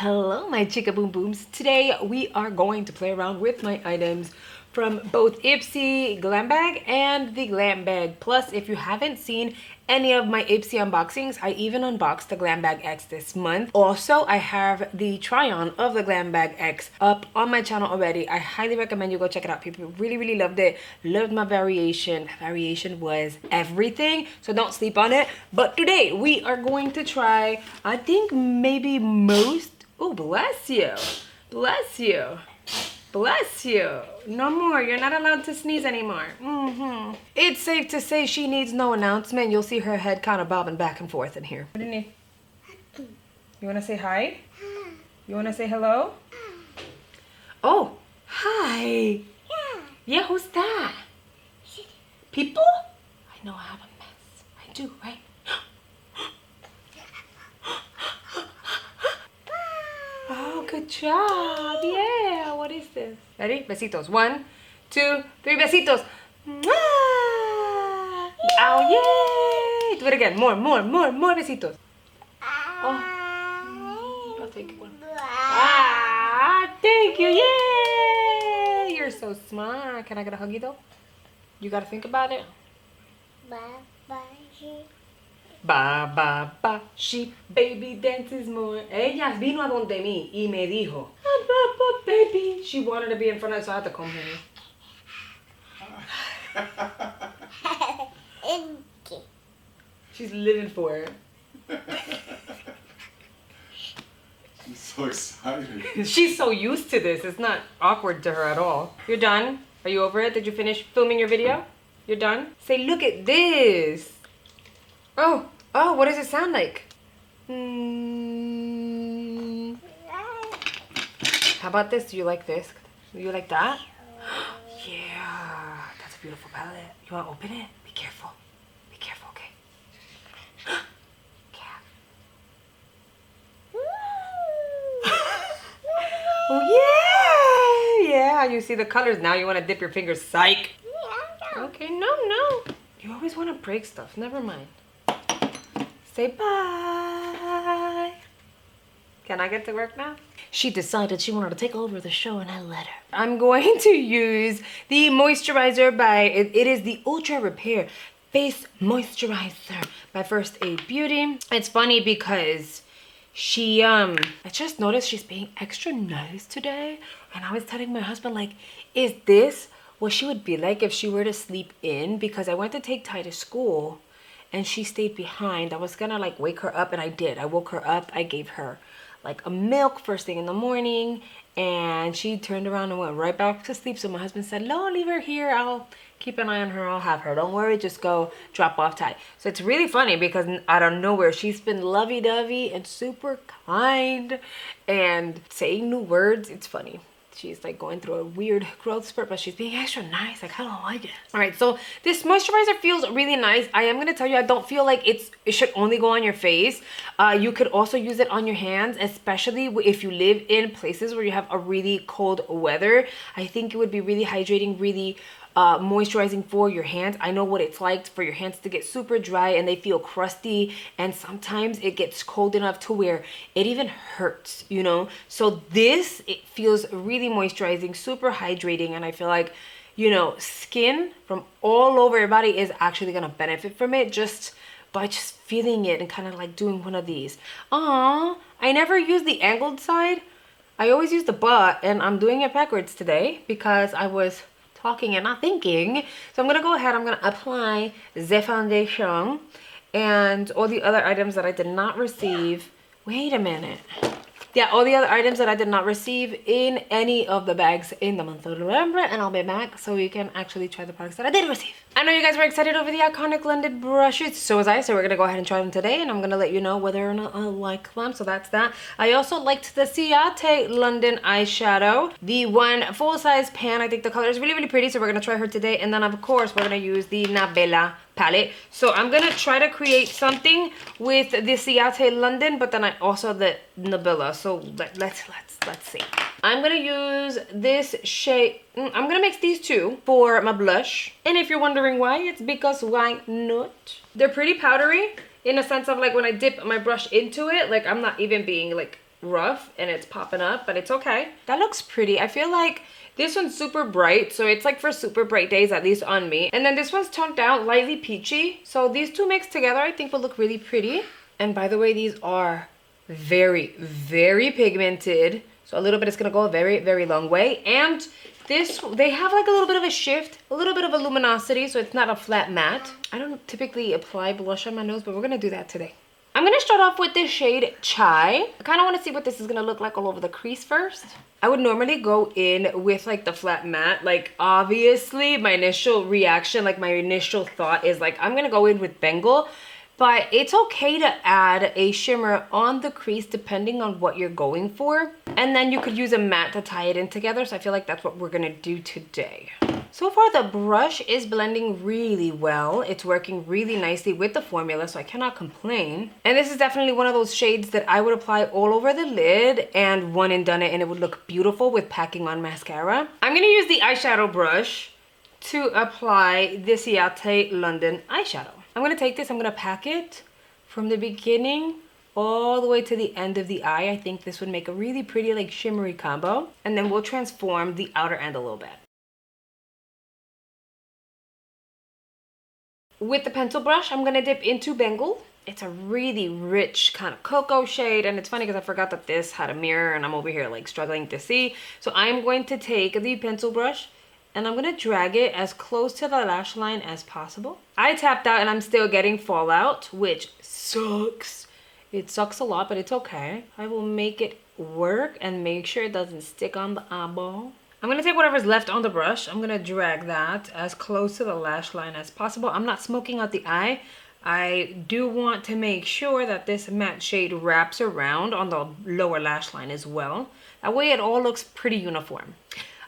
Hello, my chica boom booms. Today we are going to play around with my items from both Ipsy Glam Bag and the Glam Bag Plus. If you haven't seen any of my Ipsy unboxings, I even unboxed the Glam Bag X this month. Also, I have the try-on of the Glam Bag X up on my channel already. I highly recommend you go check it out. People really loved it. Loved my variation. The variation was everything, so don't sleep on it. But today we are going to try, I think maybe most. Oh, bless you. Bless you. Bless you. No more. You're not allowed to sneeze anymore. It's safe to say she needs no announcement. You'll see her head kind of bobbing back and forth in here. What do you need? You want to say hi? You want to say hello? Oh, hi. Yeah, who's that? People? I know I have a mess. I do, right? Oh, good job. Yeah. What is this? Ready? Besitos. 1, 2, 3 besitos. Mwah! Oh, yay. Do it again. More besitos. Oh, I'll take one. Ah, thank you. Yay. You're so smart. Can I get a huggy though? You got to think about it. Ba, she baby dances more. Ella vino a donde mí y me dijo, baby. She wanted to be in front of us, so I had to come here. She's living for it. She's so excited. She's so used to this. It's not awkward to her at all. You're done? Are you over it? Did you finish filming your video? You're done? Say, look at this. Oh, what does it sound like? How about this? Do you like this? Do you like that? Yeah, that's a beautiful palette. You want to open it? Be careful. Be careful, okay? Oh, yeah. Yeah, you see the colors now. You want to dip your fingers. Psych. Okay, no. You always want to break stuff. Never mind. Say bye. Can I get to work now? She decided she wanted to take over the show and I let her. I'm going to use the moisturizer by, it is the Ultra Repair Face Moisturizer by First Aid Beauty. It's funny because she, I just noticed she's being extra nice today. And I was telling my husband, like, is this what she would be like if she were to sleep in? Because I went to take Ty to school and she stayed behind. I was gonna like wake her up and I did. I woke her up. I gave her like a milk first thing in the morning and she turned around and went right back to sleep. So my husband said, no, leave her here. I'll keep an eye on her. I'll have her. Don't worry, just go drop off Ty. So it's really funny because out of nowhere, she's been lovey-dovey and super kind and saying new words. It's funny. She's like going through a weird growth spurt, but she's being extra nice. Like, I don't like it. All right, so this moisturizer feels really nice. I am gonna tell you, I don't feel like it should only go on your face. You could also use it on your hands, especially if you live in places where you have a really cold weather. I think it would be really hydrating, really moisturizing for your hands. I know what it's like for your hands to get super dry and they feel crusty, and sometimes it gets cold enough to where it even hurts, you know? So this, it feels really moisturizing, super hydrating, and I feel like, you know, skin from all over your body is actually gonna benefit from it just by just feeling it and kind of like doing one of these. Aww, I never use the angled side. I always use the butt, and I'm doing it backwards today because I was talking and not thinking. So I'm gonna go ahead, I'm gonna apply the foundation and all the other items that I did not receive. Wait a minute. Yeah, all the other items that I did not receive in any of the bags in the month of November, and I'll be back so you can actually try the products that I did receive. I know you guys were excited over the iconic London brushes, so was I, so we're gonna go ahead and try them today, and I'm gonna let you know whether or not I like them, so that's that. I also liked the Ciate London eyeshadow, the one full-size pan. I think the color is really pretty, so we're gonna try her today, and then of course we're gonna use the Nabella palette. So I'm gonna try to create something with the Ciate London, but then I also the Nabella. So let's see. I'm gonna use this shade. I'm gonna mix these two for my blush. And if you're wondering why, it's because why not? They're pretty powdery in a sense of like when I dip my brush into it, like I'm not even being like rough and it's popping up, but it's okay. That looks pretty. I feel like this one's super bright, so it's like for super bright days, at least on me. And then this one's toned down, lightly peachy. So these two mixed together, I think will look really pretty. And by the way, these are very, very pigmented. So a little bit is gonna go a very, very long way. And this, they have like a little bit of a shift, a little bit of a luminosity, so it's not a flat matte. I don't typically apply blush on my nose, but we're gonna do that today. I'm gonna start off with this shade Chai. I kind of want to see what this is gonna look like all over the crease first. I would normally go in with like the flat matte. Like obviously my initial reaction, like my initial thought is like, I'm gonna go in with Bengal, but it's okay to add a shimmer on the crease depending on what you're going for. And then you could use a matte to tie it in together. So I feel like that's what we're gonna do today. So far the brush is blending really well. It's working really nicely with the formula, so I cannot complain. And this is definitely one of those shades that I would apply all over the lid and one and done it, and it would look beautiful with packing on mascara. I'm gonna use the eyeshadow brush to apply this Ciate London eyeshadow. I'm gonna take this, I'm gonna pack it from the beginning all the way to the end of the eye. I think this would make a really pretty like shimmery combo. And then we'll transform the outer end a little bit. With the pencil brush, I'm gonna dip into Bengal. It's a really rich kind of cocoa shade, and it's funny because I forgot that this had a mirror and I'm over here like struggling to see. So I'm going to take the pencil brush and I'm gonna drag it as close to the lash line as possible. I tapped out and I'm still getting fallout, which sucks. It sucks a lot, but it's okay. I will make it work and make sure it doesn't stick on the eyeball. I'm gonna take whatever's left on the brush. I'm gonna drag that as close to the lash line as possible. I'm not smoking out the eye. I do want to make sure that this matte shade wraps around on the lower lash line as well. That way it all looks pretty uniform.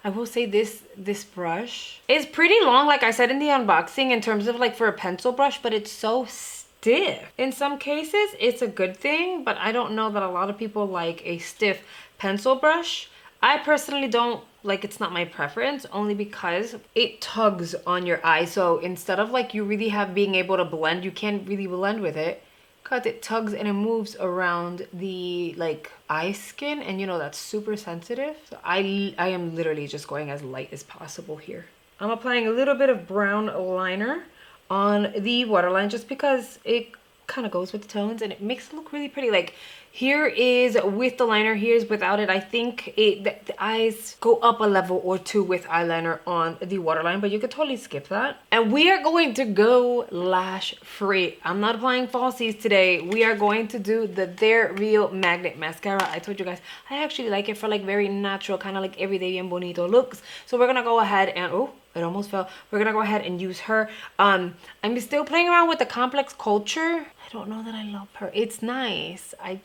I will say this brush is pretty long, like I said in the unboxing, in terms of like for a pencil brush, but it's so stiff. In some cases, it's a good thing, but I don't know that a lot of people like a stiff pencil brush. I personally don't like, it's not my preference, only because it tugs on your eye. So instead of like you really have being able to blend, you can't really blend with it because it tugs and it moves around the like eye skin, and you know that's super sensitive. So I am literally just going as light as possible here. I'm applying a little bit of brown liner on the waterline just because it kind of goes with the tones and it makes it look really pretty. Like here is with the liner, here's without it. I think the eyes go up a level or two with eyeliner on the waterline, but you could totally skip that. And we are going to go lash free. I'm not applying falsies today. We are going to do the They're Real Magnet Mascara. I told you guys, I actually like it for like very natural, kind of like everyday bien bonito looks. So we're gonna go ahead and, oh, it almost fell. We're gonna go ahead and use her. I'm still playing around with the Complex Culture. I don't know that I love her. It's nice. I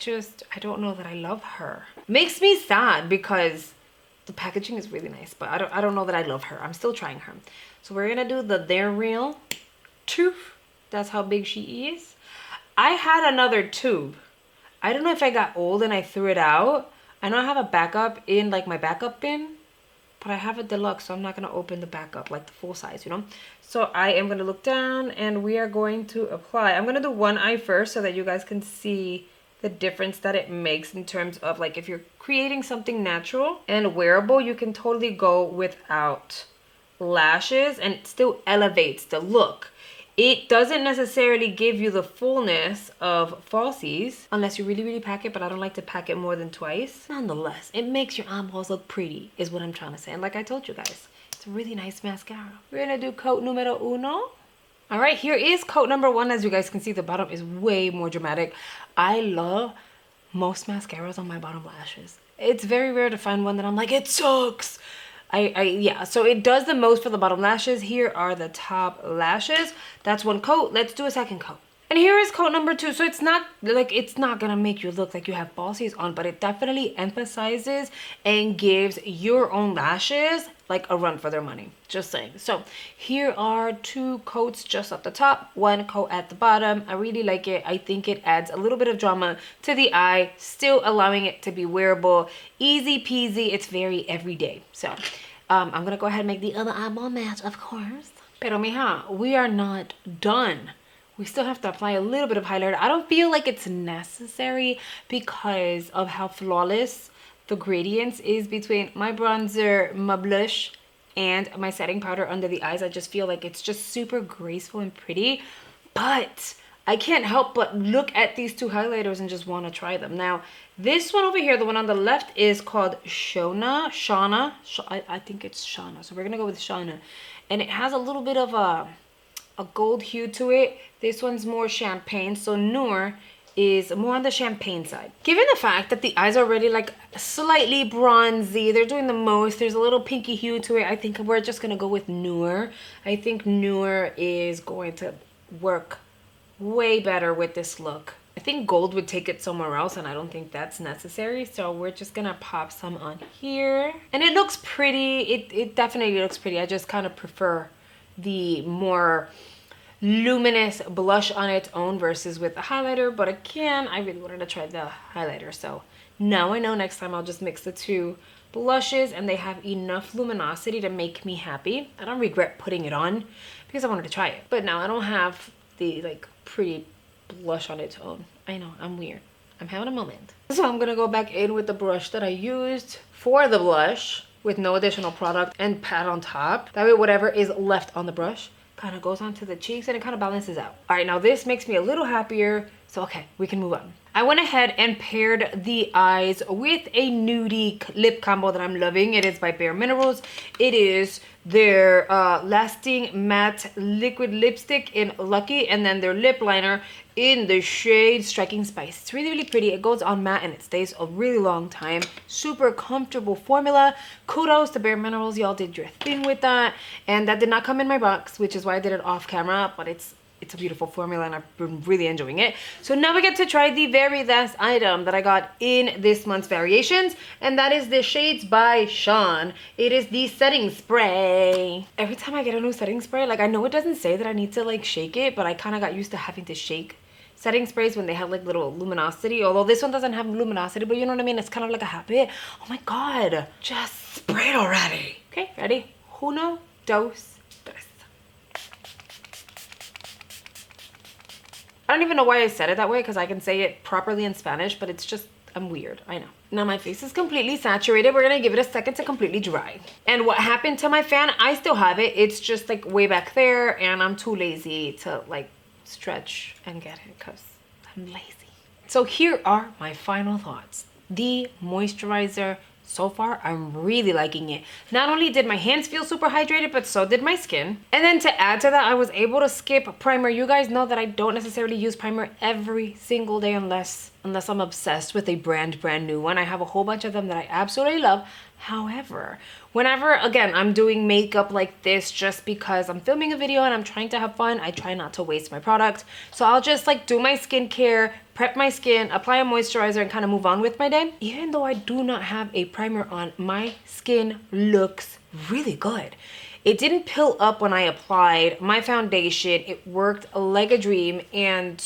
don't know that I love her. Makes me sad because the packaging is really nice, but I don't know that I love her. I'm still trying her. So we're gonna do the They're Real tube. That's how big she is. I had another tube. I don't know if I got old and I threw it out. I know I have a backup in like my backup bin, but I have a deluxe, so I'm not gonna open the backup, like the full size, you know? So I am gonna look down and we are going to apply. I'm gonna do one eye first so that you guys can see the difference that it makes in terms of like if you're creating something natural and wearable, you can totally go without lashes and it still elevates the look. It doesn't necessarily give you the fullness of falsies unless you really, really pack it, but I don't like to pack it more than twice. Nonetheless, it makes your eyeballs look pretty is what I'm trying to say. And like I told you guys, it's a really nice mascara. We're gonna do coat numero uno. All right, here is coat number one. As you guys can see, the bottom is way more dramatic. I love most mascaras on my bottom lashes. It's very rare to find one that I'm like, it sucks. Yeah, so it does the most for the bottom lashes. Here are the top lashes. That's one coat. Let's do a second coat. And here is coat number two. So it's not gonna make you look like you have falsies on, but it definitely emphasizes and gives your own lashes like a run for their money. Just saying. So here are two coats just at the top, one coat at the bottom. I really like it. I think it adds a little bit of drama to the eye, still allowing it to be wearable. Easy peasy. It's very everyday. So I'm gonna go ahead and make the other eyeball match, of course. Pero mija, we are not done we still have to apply a little bit of highlighter. I don't feel like it's necessary because of how flawless the gradients is between my bronzer, my blush, and my setting powder under the eyes. I just feel like it's just super graceful and pretty. But I can't help but look at these two highlighters and just want to try them. Now, this one over here, the one on the left, is called Shauna. I think it's Shauna. So we're going to go with Shauna. And it has a little bit of a gold hue to it. This one's more champagne. So Noor is more on the champagne side. Given the fact that the eyes are already like slightly bronzy, they're doing the most, there's a little pinky hue to it, I think we're just going to go with Noor. I think Noor is going to work way better with this look. I think gold would take it somewhere else, and I don't think that's necessary. So we're just gonna pop some on here. And it looks pretty. It definitely looks pretty. I just kind of prefer the more luminous blush on its own versus with the highlighter. But again, I really wanted to try the highlighter. So now I know next time I'll just mix the two blushes and they have enough luminosity to make me happy. I don't regret putting it on because I wanted to try it. But now I don't have the like pretty blush on its own. I know, I'm weird. I'm having a moment. So I'm gonna go back in with the brush that I used for the blush with no additional product and pat on top. That way whatever is left on the brush kind of goes onto the cheeks and it kind of balances out. All right, now this makes me a little happier. So okay, we can move on. I went ahead and paired the eyes with a nudie lip combo that I'm loving. It is by Bare Minerals. It is their Lasting Matte Liquid Lipstick in Lucky, and then their lip liner in the shade Striking Spice. It's really, really pretty. It goes on matte and it stays a really long time. Super comfortable formula. Kudos to Bare Minerals. Y'all did your thing with that. And that did not come in my box, which is why I did it off camera, but it's a beautiful formula and I've been really enjoying it. So now we get to try the very last item that I got in this month's variations, and that is the Shades by Sean. It is the setting spray. Every time I get a new setting spray, like I know it doesn't say that I need to like shake it, but I kind of got used to having to shake setting sprays when they have like little luminosity, although this one doesn't have luminosity, but you know what I mean? It's kind of like a habit. Oh my God, just spray it already. Okay, ready? Uno, dos, tres. I don't even know why I said it that way because I can say it properly in Spanish, but it's just, I'm weird, I know. Now my face is completely saturated. We're gonna give it a second to completely dry. And what happened to my fan, I still have it. It's just like way back there and I'm too lazy to like stretch and get it because I'm lazy. So here are my final thoughts. The moisturizer, so far I'm really liking it. Not only did my hands feel super hydrated, but so did my skin. And then to add to that, I was able to skip primer. You guys know that I don't necessarily use primer every single day unless I'm obsessed with a brand new one. I have a whole bunch of them that I absolutely love. However, whenever, again, I'm doing makeup like this just because I'm filming a video and I'm trying to have fun, I try not to waste my product. So I'll just like do my skincare, prep my skin, apply a moisturizer, and kind of move on with my day. Even though I do not have a primer on, my skin looks really good. It didn't pill up when I applied my foundation. It worked like a dream, and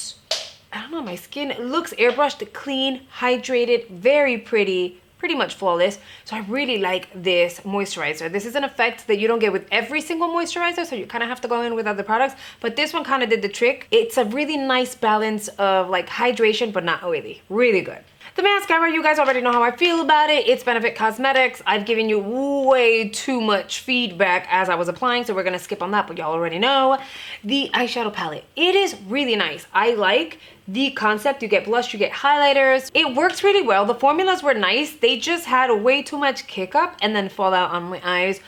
I don't know, my skin looks airbrushed, clean, hydrated, very pretty much flawless. So I really like this moisturizer. This is an effect that you don't get with every single moisturizer, so you kind of have to go in with other products, but this one kind of did the trick. It's a really nice balance of like hydration, but not oily. Really good. The mascara, you guys already know how I feel about it. It's Benefit Cosmetics. I've given you way too much feedback as I was applying, so we're gonna skip on that, but y'all already know. The eyeshadow palette, it is really nice. I like the concept. You get blush, you get highlighters. It works really well. The formulas were nice. They just had way too much kick up and then fall out on my eyes.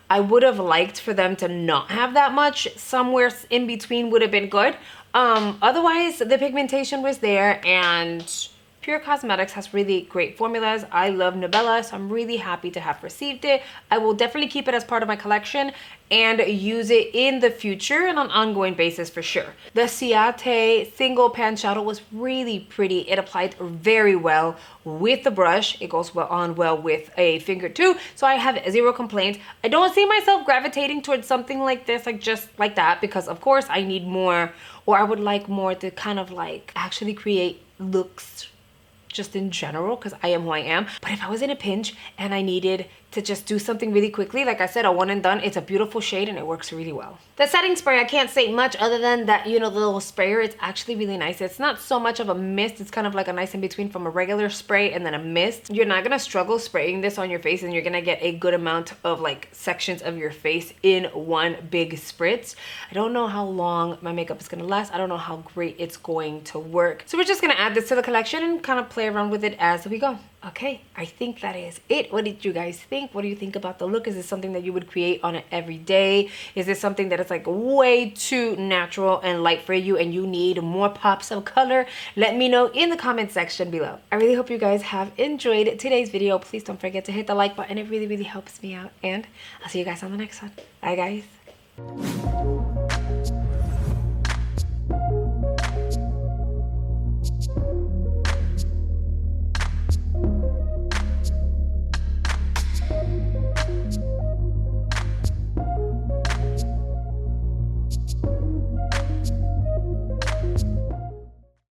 I would have liked for them to not have that much. Somewhere in between would have been good. Otherwise, the pigmentation was there, and Pure Cosmetics has really great formulas. I love Nabella, so I'm really happy to have received it. I will definitely keep it as part of my collection and use it in the future on an ongoing basis for sure. The Ciate single pan shadow was really pretty. It applied very well with the brush. It goes on well with a finger too, so I have zero complaints. I don't see myself gravitating towards something like this, like just like that, because of course I need more, or I would like more to kind of like actually create looks just in general because I am who I am. But if I was in a pinch and I needed to just do something really quickly, like I said, a one and done, it's a beautiful shade and it works really well. The setting spray, I can't say much other than that, you know, the little sprayer, it's actually really nice. It's not so much of a mist. It's kind of like a nice in between from a regular spray and then a mist. You're not gonna struggle spraying this on your face, and you're gonna get a good amount of like sections of your face in one big spritz. I don't know how long my makeup is gonna last. I don't know how great it's going to work. So we're just gonna add this to the collection and kind of play around with it as we go. Okay, I think that is it. What did you guys think? What do you think about the look? Is this something that you would create on it every day? Is this something that is like way too natural and light for you and you need more pops of color? Let me know in the comment section below. I really hope you guys have enjoyed today's video. Please don't forget to hit the like button. It really, really helps me out. And I'll see you guys on the next one. Bye, guys.